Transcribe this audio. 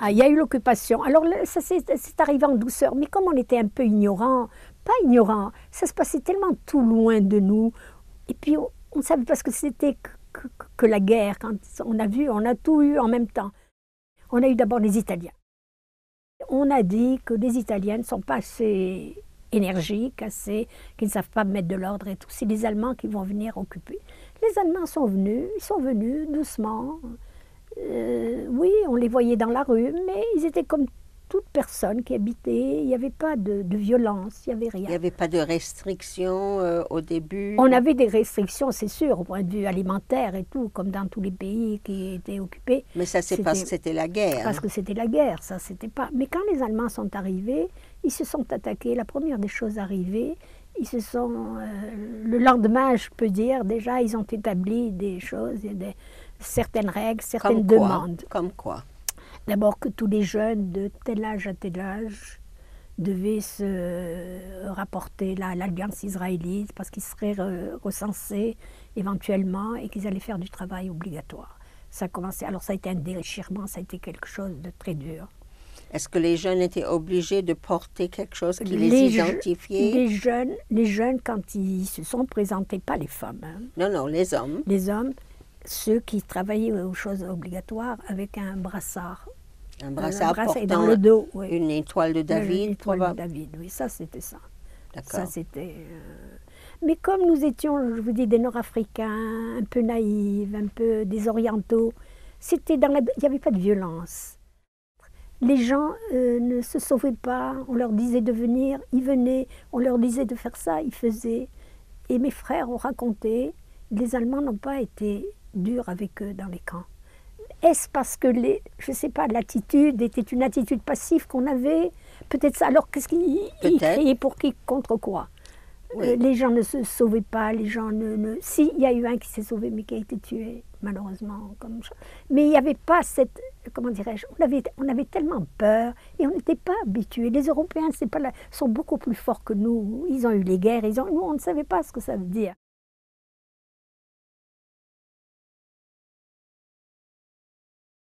Ah, il y a eu l'occupation. Alors ça c'est arrivé en douceur, mais comme on était un peu ignorants, pas ignorants, ça se passait tellement tout loin de nous, et puis on ne savait pas ce que c'était que la guerre, quand on a tout eu en même temps. On a eu d'abord les Italiens. On a dit que les Italiens ne sont pas assez énergiques, qu'ils ne savent pas mettre de l'ordre et tout. C'est les Allemands qui vont venir occuper. Les Allemands ils sont venus doucement. Oui, on les voyait dans la rue, mais ils étaient comme toute personne qui habitait. Il n'y avait pas de violence, il n'y avait rien. Il n'y avait pas de restrictions au début? On avait des restrictions, c'est sûr, au point de vue alimentaire et tout, comme dans tous les pays qui étaient occupés. Mais ça, c'est parce que c'était la guerre. Parce que c'était la guerre, ça, c'était pas... Mais quand les Allemands sont arrivés, ils se sont attaqués. La première des choses arrivées, ils se sont... le lendemain, je peux dire, déjà, ils ont établi des choses, certaines règles, certaines demandes. Comme quoi? D'abord que tous les jeunes de tel âge à tel âge devaient se rapporter à l'Alliance israélite parce qu'ils seraient recensés éventuellement et qu'ils allaient faire du travail obligatoire. Ça a commencé, alors ça a été un déchirement, ça a été quelque chose de très dur. Est-ce que les jeunes étaient obligés de porter quelque chose qui les identifiait? Les jeunes, quand ils se sont présentés, pas les femmes. Hein. Non, les hommes. Les hommes, ceux qui travaillaient aux choses obligatoires avec un brassard. Un brassard portant dans le dos, oui. Une étoile de David. Une étoile de David, oui, ça c'était ça. D'accord. Ça c'était. Mais comme nous étions, je vous dis, des Nord-Africains, un peu naïfs, un peu des Orientaux, il n'y avait pas de violence. Les gens ne se sauvaient pas, on leur disait de venir, ils venaient, on leur disait de faire ça, ils faisaient. Et mes frères ont raconté, les Allemands n'ont pas été durs avec eux dans les camps. Est-ce parce que, je ne sais pas, l'attitude était une attitude passive qu'on avait? Peut-être ça. Alors, qu'est-ce qu'ils criaient pour qui, contre quoi? Oui. Les gens ne se sauvaient pas, les gens ne... Si, il y a eu un qui s'est sauvé, mais qui a été tué, malheureusement. Mais il n'y avait pas cette... Comment dirais-je? On avait tellement peur et on n'était pas habitués. Les Européens sont beaucoup plus forts que nous. Ils ont eu les guerres, nous, on ne savait pas ce que ça veut dire.